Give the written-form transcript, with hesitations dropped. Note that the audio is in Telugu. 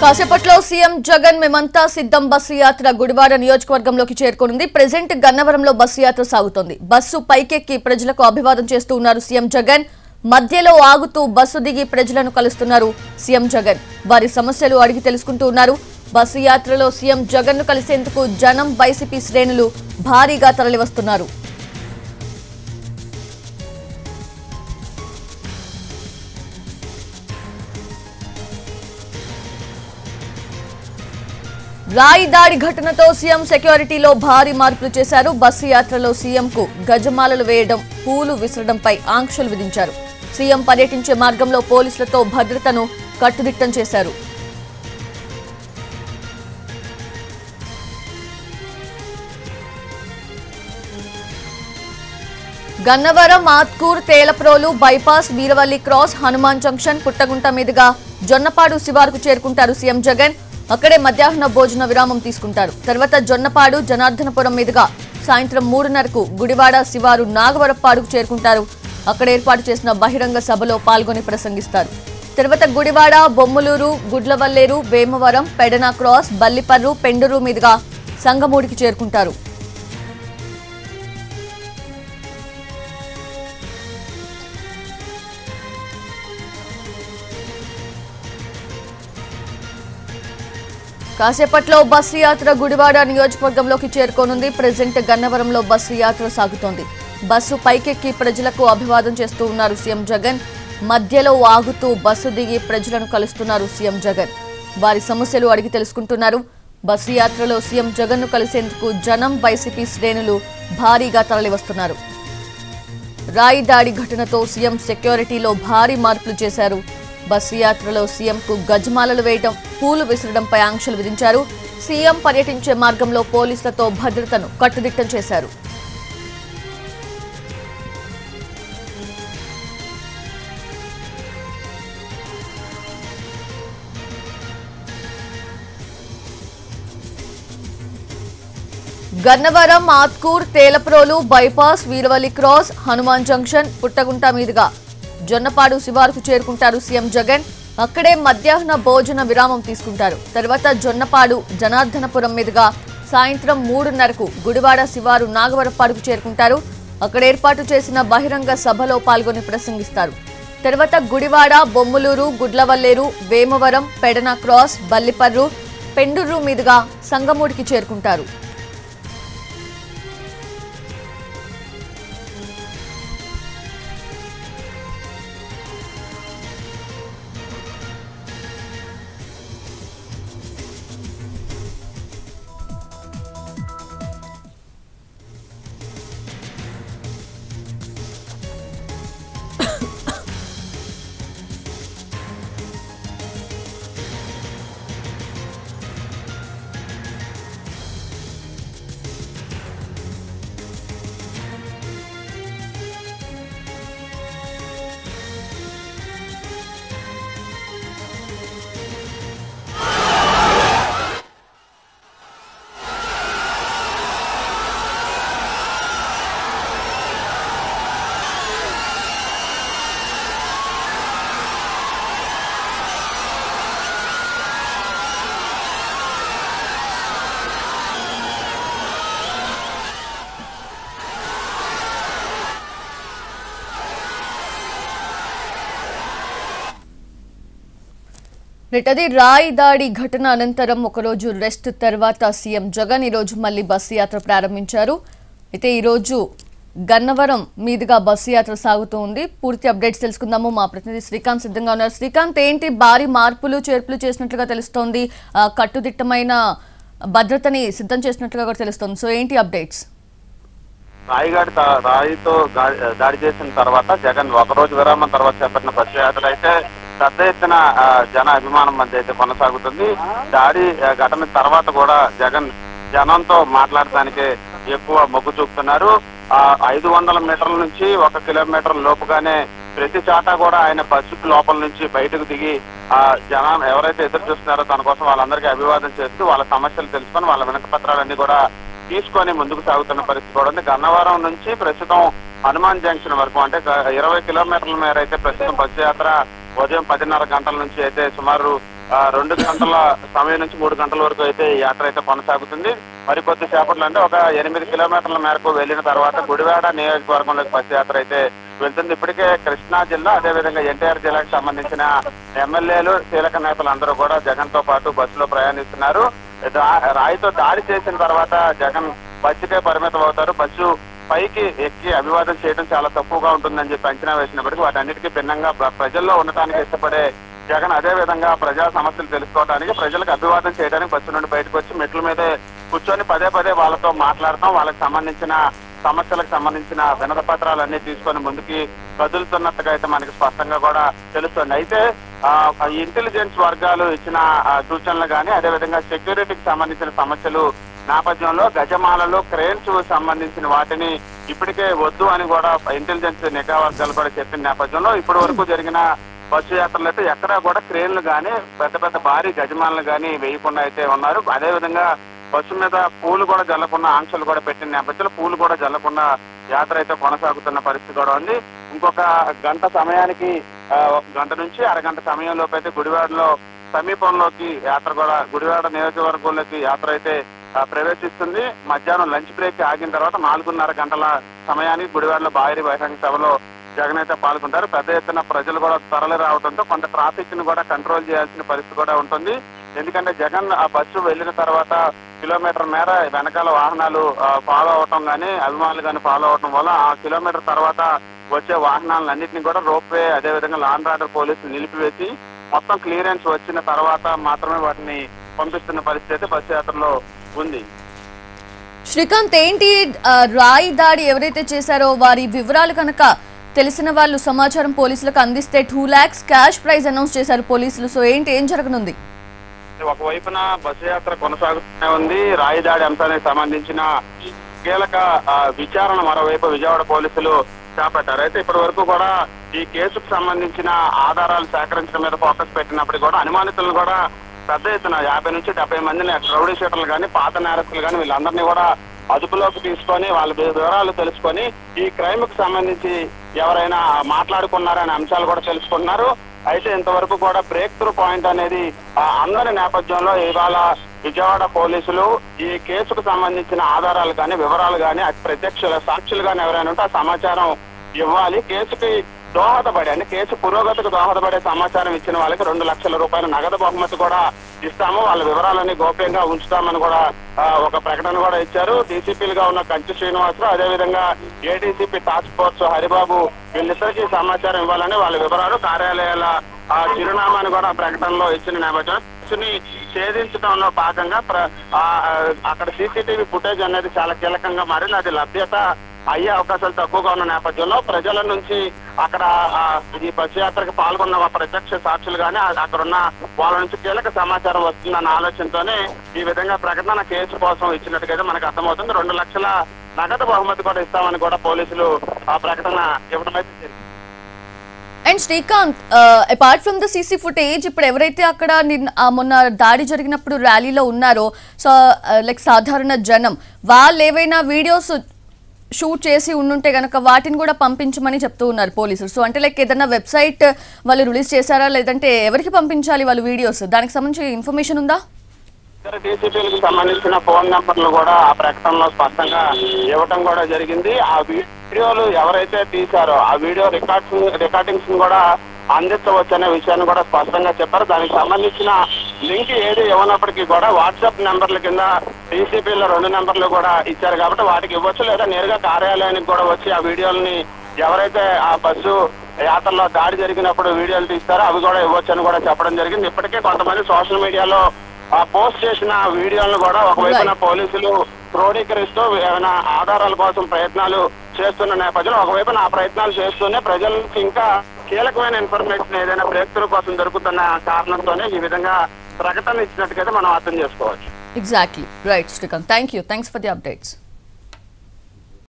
కాసేపట్లో సీఎం జగన్ మేమంతా సిద్ధం బస్సు యాత్ర గుడివాడ నియోజకవర్గంలోకి చేరుకోనుంది. ప్రెజెంట్ గన్నవరంలో బస్సు యాత్ర సాగుతోంది. బస్సు పైకెక్కి ప్రజలకు అభివాదం చేస్తూ ఉన్నారు సీఎం జగన్. మధ్యలో ఆగుతూ బస్సు దిగి ప్రజలను కలుస్తున్నారు సీఎం జగన్. వారి సమస్యలు అడిగి తెలుసుకుంటూ ఉన్నారు. బస్సు యాత్రలో సీఎం జగన్ ను కలిసేందుకు జనం వైసీపీ శ్రేణులు భారీగా తరలివస్తున్నారు. రాయి దాడి ఘటనతో సీఎం సెక్యూరిటీలో భారీ మార్పులు చేశారు. బస్సు యాత్రలో సీఎంకు గజమాలలు వేయడం, పూలు విసరడంపై ఆంక్షలు విధించారు. సీఎం పర్యటించే మార్గంలో పోలీసులతో భద్రతను కట్టుదిట్టం చేశారు. Gannavaram, Atkur, Telaprolu, bypass, Veeravalli cross, Hanuman junction, Puttagunta మీదుగా జొన్నపాడు శివారుకు చేరుకుంటారు సీఎం జగన్. అక్కడే మధ్యాహ్న భోజన విరామం తీసుకుంటారు. తర్వాత జొన్నపాడు, జనార్దనపురం మీదుగా సాయంత్రం 3:30కు గుడివాడ శివారు నాగవరప్పాడుకు చేరుకుంటారు. అక్కడ ఏర్పాటు చేసిన బహిరంగ సభలో పాల్గొని ప్రసంగిస్తారు. తర్వాత గుడివాడ, బొమ్మలూరు, గుడ్లవల్లేరు, వేమవరం, పెడన క్రాస్, బల్లిపర్రు, పెండూరు మీదుగా సంగమూడికి చేరుకుంటారు. కాసేపట్లో బస్సు యాత్ర గుడివాడ నియోజకవర్గంలోకి చేరుకోనుంది. ప్రెజెంట్ గన్నవరంలో బస్సు యాత్ర సాగుతోంది. బస్సు పైకెక్కి ప్రజలకు అభివాదం చేస్తూ ఉన్నారు సీఎం జగన్. మధ్యలో ఆగుతూ బస్సు దిగి ప్రజలను కలుస్తున్నారు సీఎం జగన్. వారి సమస్యలు అడిగి తెలుసుకుంటున్నారు. బస్సు యాత్రలో సీఎం జగన్ ను కలిసేందుకు జనం వైసీపీ శ్రేణులు భారీగా తరలివస్తున్నారు. రాయి దాడి ఘటనతో సీఎం సెక్యూరిటీలో భారీ మార్పులు చేశారు. బస్సు యాత్రలో సీఎంకు గజమాలలు వేయడం, పూలు విసరడంపై ఆంక్షలు విధించారు. సీఎం పర్యటించే మార్గంలో పోలీసులతో భద్రతను కట్టుదిట్టం చేశారు. Gannavaram, Atkur, Telaprolu, bypass, Veeravalli cross, Hanuman junction, Puttagunta మీదుగా జొన్నపాడు శివారుకు చేరుకుంటారు సీఎం జగన్. అక్కడే మధ్యాహ్న భోజన విరామం తీసుకుంటారు. తర్వాత జొన్నపాడు, జనార్దనపురం మీదుగా సాయంత్రం 3:30కు గుడివాడ శివారు నాగవరప్పాడుకు చేరుకుంటారు. అక్కడ ఏర్పాటు చేసిన బహిరంగ సభలో పాల్గొని ప్రసంగిస్తారు. తర్వాత గుడివాడ, బొమ్మలూరు, గుడ్లవల్లేరు, వేమవరం, పెడన క్రాస్, బల్లిపర్రు, పెండూరు మీదుగా సంగమూడికి చేరుకుంటారు. అది రాయి దాడి ఘటన అనంతరం ఒకరోజు రెస్ట్ తర్వాత సీఎం జగన్ ఈరోజు మళ్లీ బస్సు యాత్ర ప్రారంభించారు. అయితే ఈరోజు గన్నవరం మీదుగా బస్సు యాత్ర సాగుతూ ఉంది. పూర్తి అప్డేట్స్ తెలుసుకుందాము. మా ప్రతినిధి శ్రీకాంత్ సిద్ధంగా ఉన్నారు. శ్రీకాంత్, ఏంటి భారీ మార్పులు చేర్పులు చేసినట్లుగా తెలుస్తోంది, కట్టుదిట్టమైన భద్రతని సిద్ధం చేసినట్లుగా కూడా తెలుస్తోంది. సో ఏంటి అప్డేట్స్? రాయితో దాడి చేసిన తర్వాత జగన్ ఒకరోజు విరామం తర్వాత చేపట్టిన బస్సు యాత్ర అయితే పెద్ద ఎత్తున జన అభిమానం మధ్య అయితే కొనసాగుతుంది. దాడి ఘటన తర్వాత కూడా జగన్ జనంతో మాట్లాడటానికి ఎక్కువ మొగ్గు చూపుతున్నారు. 500 మీటర్ల నుంచి 1 కిలోమీటర్ లోపుగానే ప్రతి చాట కూడా ఆయన బస్సు లోపల నుంచి బయటకు దిగి జనం ఎవరైతే ఎదురు చూస్తున్నారో తన కోసం వాళ్ళందరికీ అభివాదం చేస్తూ వాళ్ళ సమస్యలు తెలుసుకొని వాళ్ళ వినతి పత్రాలన్నీ కూడా తీసుకొని ముందుకు సాగుతున్న పరిస్థితి కూడా ఉంది. గన్నవరం నుంచి ప్రస్తుతం హనుమాన్ జంక్షన్ వరకు అంటే 20 కిలోమీటర్ల మేర అయితే ప్రస్తుతం బస్సు యాత్ర ఉదయం 10:30 గంటల నుంచి అయితే సుమారు 2 గంటల సమయం నుంచి 3 గంటల వరకు అయితే ఈ యాత్ర అయితే కొనసాగుతుంది. మరి కొద్ది సేపట్లో అంటే ఒక 8 కిలోమీటర్ల మేరకు వెళ్లిన తర్వాత గుడివాడ నియోజకవర్గంలోకి బస్సు యాత్ర అయితే వెళ్తుంది. ఇప్పటికే కృష్ణా జిల్లా అదేవిధంగా ఎన్టీఆర్ జిల్లాకు సంబంధించిన ఎమ్మెల్యేలు కీలక నేతలు అందరూ కూడా జగన్ తో పాటు బస్సులో ప్రయాణిస్తున్నారు. రాయితో దాడి చేసిన తర్వాత జగన్ బస్సుకే పరిమితం అవుతారు. బస్సు పైకి ఎక్కి అభివాదం చేయడం చాలా తక్కువగా ఉంటుందని చెప్పి అంచనా వేసినప్పటికీ వాటన్నిటికీ భిన్నంగా ప్రజల్లో ఉండటానికి ఇష్టపడే జగన్ అదే విధంగా ప్రజా సమస్యలు తెలుసుకోవడానికి ప్రజలకు అభివాదం చేయడానికి బస్సు నుండి బయటకు వచ్చి మెట్ల మీదే కూర్చొని పదే వాళ్ళతో మాట్లాడటం, వాళ్ళకి సంబంధించిన సమస్యలకు సంబంధించిన వినతి పత్రాలన్నీ తీసుకొని ముందుకి కదులుతున్నట్టుగా అయితే మనకి స్పష్టంగా కూడా తెలుస్తుంది. అయితే ఇంటెలిజెన్స్ వర్గాలు ఇచ్చిన సూచనలు కానీ అదేవిధంగా సెక్యూరిటీకి సంబంధించిన సమస్యలు నేపథ్యంలో గజమాలలో క్రేన్స్ సంబంధించిన వాటిని ఇప్పటికే వద్దు అని కూడా ఇంటెలిజెన్స్ నిఘా వర్గాలు కూడా చెప్పిన నేపథ్యంలో ఇప్పటి వరకు జరిగిన బస్సు యాత్రలు అయితే ఎక్కడా కూడా క్రేన్లు కానీ పెద్ద భారీ గజమాలను కానీ వేయకుండా అయితే ఉన్నారు. అదేవిధంగా బస్సు మీద పూలు కూడా జల్లకుండా ఆంక్షలు కూడా పెట్టిన నేపథ్యంలో పూలు కూడా జల్లకుండా యాత్ర అయితే కొనసాగుతున్న పరిస్థితి కూడా ఉంది. ఇంకొక గంట సమయానికి గంట నుంచి అరగంట సమయంలోపు అయితే గుడివాడలో సమీపంలోకి యాత్ర కూడా గుడివాడ నియోజకవర్గంలోకి యాత్ర అయితే ప్రవేశిస్తుంది. మధ్యాహ్నం లంచ్ బ్రేక్ ఆగిన తర్వాత 4:30 గంటల సమయానికి గుడివాడలో భారీ బహిరంగ సభలో జగన్ అయితే పాల్గొంటారు. పెద్ద ఎత్తున ప్రజలు కూడా తరలి రావడంతో కొంత ట్రాఫిక్ ని కూడా కంట్రోల్ చేయాల్సిన పరిస్థితి కూడా ఉంటుంది. ఎందుకంటే జగన్ ఆ బస్సు వెళ్లిన తర్వాత కిలోమీటర్ మేర వెనకాల వాహనాలు ఫాలో అవటం కానీ అభిమానులు కానీ ఫాలో అవటం వల్ల ఆ కిలోమీటర్ తర్వాత వచ్చే వాహనాలన్నింటినీ కూడా రోప్వే అదేవిధంగా లా అండ్ ఆర్డర్ పోలీసులు నిలిపివేసి మొత్తం క్లియరెన్స్ వచ్చిన తర్వాత మాత్రమే వాటిని పంపిస్తున్న పరిస్థితి అయితే బస్సు యాత్రలో ఉంది. శ్రీకాంత్, ఏంటి రాయి దాడి ఎవరైతే చేశారో వారి వివరాలు కనుక తెలిసిన వాళ్ళు సమాచారం పోలీసులకు అందిస్తే 2 lakhs క్యాష్ ప్రైజ్ అనౌన్స్ చేశారు పోలీసులు. సో ఏం జరగనుంది? ఒకవైపున బస్సు యాత్ర కొనసాగుతూనే ఉంది. రాయి దాడి అంశానికి సంబంధించిన కీలక విచారణ మరోవైపు విజయవాడ పోలీసులు చేపట్టారు. అయితే ఇప్పటి వరకు కూడా ఈ కేసుకు సంబంధించిన ఆధారాలు సేకరించడం మీద ఫోకస్ పెట్టినప్పటికీ కూడా అనుమానితులను కూడా పెద్ద ఎత్తున 50 నుంచి 70 మందిని రౌడీ షీటర్లు కానీ పాత నేరస్తులు కానీ వీళ్ళందరినీ కూడా అదుపులోకి తీసుకొని వాళ్ళ వివరాలు తెలుసుకొని ఈ క్రైమ్ కు సంబంధించి ఎవరైనా మాట్లాడుకున్నారనే అంశాలు కూడా తెలుసుకున్నారు. అయితే ఇంతవరకు కూడా బ్రేక్ త్రూ పాయింట్ అనేది అందరి నేపథ్యంలో ఇవాళ విజయవాడ పోలీసులు ఈ కేసుకు సంబంధించిన ఆధారాలు కానీ వివరాలు కానీ ప్రత్యక్ష సాక్షులు కానీ ఎవరైనా ఉంటే ఆ సమాచారం ఇవ్వాలి. కేసుకి దోహదపడే అంటే కేసు పురోగతికి దోహదపడే సమాచారం ఇచ్చిన వాళ్ళకి 2 లక్షల రూపాయల నగదు బహుమతి కూడా ఇస్తాము, వాళ్ళ వివరాలన్నీ గోప్యంగా ఉంచుతామని కూడా ఒక ప్రకటన కూడా ఇచ్చారు. డీసీపీలుగా ఉన్న కంచి శ్రీనివాసరావు అదేవిధంగా ఏడీసీపీ టాస్క్ ఫోర్స్ హరిబాబు వీళ్ళిద్దరికీ సమాచారం ఇవ్వాలని వాళ్ళ వివరాలు కార్యాలయాల చిరునామాని కూడా ప్రకటనలో ఇచ్చిన నేపథ్యంలో ఛేదించడంలో భాగంగా అక్కడ సీసీటీవీ ఫుటేజ్ అనేది చాలా కీలకంగా మారింది. అది లభ్యత అయ్యే అవకాశాలు తక్కువగా ఉన్న నేపథ్యంలో ప్రజల నుంచి అక్కడ ఈ బస్సు యాత్రకు పాల్గొన్న ప్రత్యక్ష సాక్షులు కానీ అక్కడ ఉన్న వాళ్ళ నుంచి కీలక సమాచారం వస్తుందన్న ఆలోచనతోనే ఈ విధంగా ప్రకటన కేసు కోసం ఇచ్చినట్టుగా మనకు అర్థమవుతుంది. 2 లక్షల నగదు బహుమతి కూడా ఇస్తామని కూడా పోలీసులు ఆ ప్రకటన ఇవ్వడం అయితే. And Srikanth, apart from the CC footage ఇప్పుడు ఎవరైతే అక్కడ మొన్న దాడి జరిగినప్పుడు ర్యాలీలో ఉన్నారో సో లైక్ సాధారణ జనం వాళ్ళు ఏవైనా వీడియోస్ షూట్ చేసి ఉండుంటే గనక వాటిని కూడా పంపించమని చెప్తూ ఉన్నారు పోలీసులు. సో అంటే లైక్ ఏదైనా వెబ్సైట్ వాళ్ళు రిలీజ్ చేశారా లేదంటే ఎవరికి పంపించాలి వాళ్ళు వీడియోస్, దానికి సంబంధించి ఇన్ఫర్మేషన్ ఉందా? డీసీపీలకు సంబంధించిన ఫోన్ నెంబర్లు కూడా ఆ ప్రకటనలో స్పష్టంగా ఇవ్వటం కూడా జరిగింది. ఆ వీడియోలు ఎవరైతే తీశారో ఆ వీడియో రికార్డింగ్స్ కూడా అందించవచ్చు అనే విషయాన్ని కూడా స్పష్టంగా చెప్పారు. దానికి సంబంధించిన లింక్ ఏది ఇవ్వనప్పటికీ కూడా వాట్సాప్ నెంబర్ల కింద డీసీపీలో 2 నెంబర్లు కూడా ఇచ్చారు కాబట్టి వాటికి ఇవ్వచ్చు, లేదా నేరుగా కార్యాలయానికి కూడా వచ్చి ఆ వీడియోలని ఎవరైతే ఆ బస్సు యాత్రలో దాడి జరిగినప్పుడు వీడియోలు తీస్తారో అవి కూడా ఇవ్వచ్చు అని కూడా చెప్పడం జరిగింది. ఇప్పటికే కొంతమంది సోషల్ మీడియాలో పోస్ట్ చేసిన వీడియోలను కూడా ఒకవైపున పోలీసులు క్రోడీకరిస్తూ ఏమైనా ఆధారాల కోసం ప్రయత్నాలు చేస్తున్న నేపథ్యంలో ఒకవైపున ఆ ప్రయత్నాలు చేస్తూనే ప్రజల నుంచి ఇంకా కీలకమైన ఇన్ఫర్మేషన్ ఏదైనా బ్రేక్ త్రూ కోసం దొరుకుతున్న కారణంతోనే ఈ విధంగా ప్రకటన ఇచ్చినట్టుగా మనం అర్థం చేసుకోవచ్చు. Exactly right Srikanth, thanks for the updates.